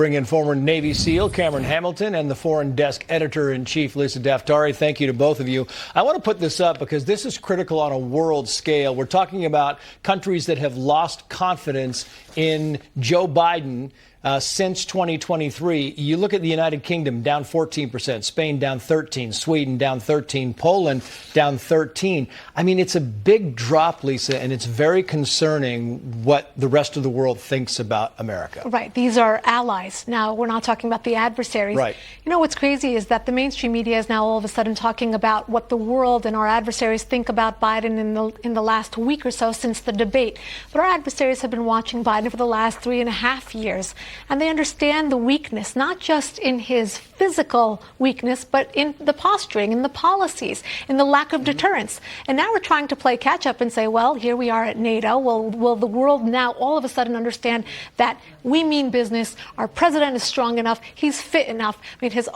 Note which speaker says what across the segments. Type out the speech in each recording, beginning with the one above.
Speaker 1: Bring in former Navy SEAL Cameron Hamilton and the Foreign Desk Editor-in-Chief Lisa Daftari. Thank you to both of you. I want to put this up because this is critical on a world scale. We're talking about countries that have lost confidence in Joe Biden since 2023. You look at the United Kingdom, down 14%, Spain down 13%, Sweden down 13%, Poland down 13%. I mean, it's a big drop, Lisa, and it's very concerning what the rest of the world thinks about America.
Speaker 2: Right. These are allies. Now, we're not talking about the adversaries.
Speaker 1: Right.
Speaker 2: You know, what's crazy is that the mainstream media is now all of a sudden talking about what the world and our adversaries think about Biden in the last week or so since the debate. But our adversaries have been watching Biden for the last 3.5 years. And they understand the weakness, not just in his physical weakness, but in the posturing, in the policies, in the lack of deterrence. And now we're trying to play catch up and say, well, here we are at NATO. Will the world now all of a sudden understand that we mean business? Our president is strong enough. He's fit enough. I mean, his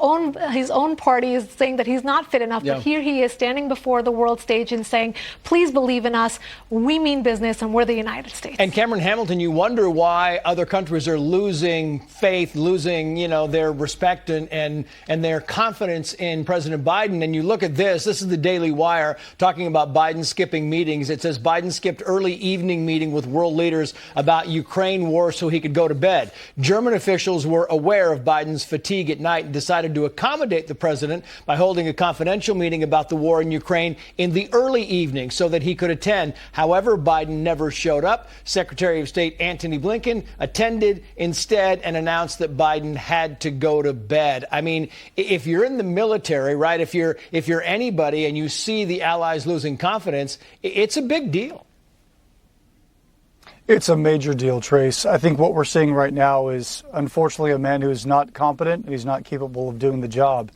Speaker 2: own party is saying that he's not fit enough. Yeah. But here he is standing before the world stage and saying, please believe in us. We mean business and we're the United States.
Speaker 1: And Cameron Hamilton, you wonder why other countries are losing faith, losing, their respect and their confidence in President Biden. And you look at this is the Daily Wire talking about Biden skipping meetings. It says Biden skipped early evening meeting with world leaders about Ukraine war so he could go to bed. German officials were aware of Biden's fatigue at night and decided to accommodate the president by holding a confidential meeting about the war in Ukraine in the early evening so that he could attend. However, Biden never showed up. Secretary of State Antony Blinken attended instead and announced that Biden had to go to bed. I mean, if you're in the military, right, if you're anybody and you see the allies losing confidence, it's a big deal.
Speaker 3: It's a major deal, Trace. I think what we're seeing right now is, unfortunately, a man who is not competent. He's not capable of doing the job.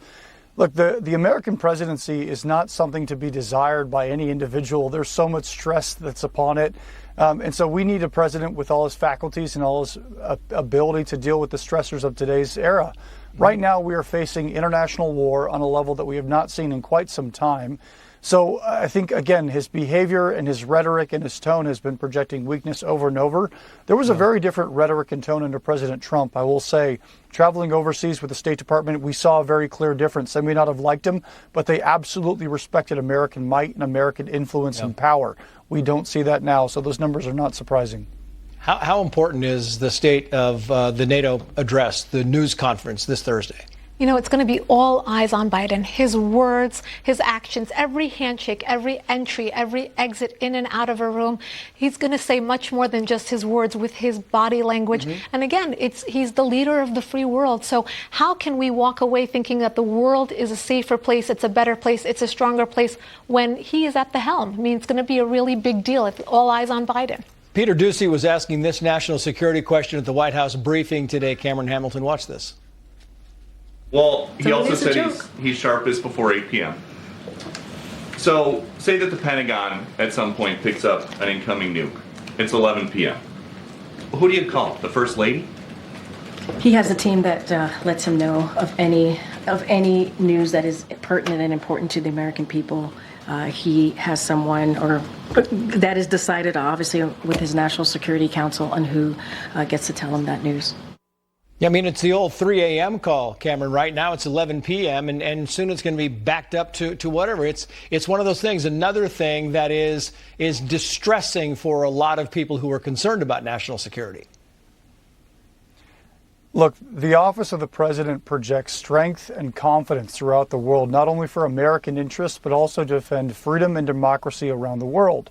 Speaker 3: Look, the American presidency is not something to be desired by any individual. There's so much stress that's upon it. And so we need a president with all his faculties and all his ability to deal with the stressors of today's era. Right now, we are facing international war on a level that we have not seen in quite some time. So I think, again, his behavior and his rhetoric and his tone has been projecting weakness over and over. There was a very different rhetoric and tone under President Trump, I will say. Traveling overseas with the State Department, we saw a very clear difference. They may not have liked him, but they absolutely respected American might and American influence and power. We don't see that now, so those numbers are not surprising.
Speaker 1: How important is the state of the NATO address, the news conference this Thursday?
Speaker 2: You know, it's going to be all eyes on Biden. His words, his actions, every handshake, every entry, every exit in and out of a room. He's going to say much more than just his words with his body language. And again, he's the leader of the free world. So how can we walk away thinking that the world is a safer place, it's a better place, it's a stronger place when he is at the helm? I mean, it's going to be a really big deal. It's all eyes on Biden.
Speaker 1: Peter Doocy was asking this national security question at the White House briefing today. Cameron Hamilton, watch this.
Speaker 4: Well, he also said he's sharpest before 8 p.m. So, say that the Pentagon at some point picks up an incoming nuke. It's 11 p.m. Who do you call? The First Lady?
Speaker 5: He has a team that lets him know of any news that is pertinent and important to the American people. He has someone that is decided, obviously, with his National Security Council on who gets to tell him that news.
Speaker 1: Yeah, I mean, it's the old 3 a.m. call, Cameron. Right now it's 11 p.m. and soon it's going to be backed up to whatever. It's one of those things. Another thing that is distressing for a lot of people who are concerned about national security.
Speaker 3: Look, the office of the president projects strength and confidence throughout the world, not only for American interests, but also to defend freedom and democracy around the world.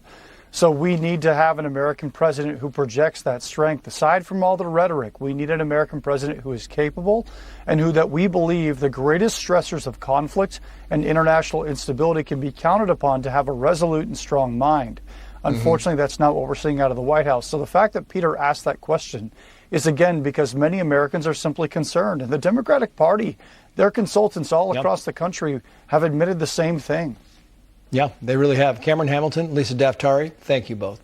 Speaker 3: So we need to have an American president who projects that strength. Aside from all the rhetoric, we need an American president who is capable and who that we believe the greatest stressors of conflict and international instability can be counted upon to have a resolute and strong mind. Unfortunately, that's not what we're seeing out of the White House. So the fact that Peter asked that question is, again, because many Americans are simply concerned. And the Democratic Party, their consultants all across the country have admitted the same thing.
Speaker 1: Yeah, they really have. Cameron Hamilton, Lisa Daftari, thank you both.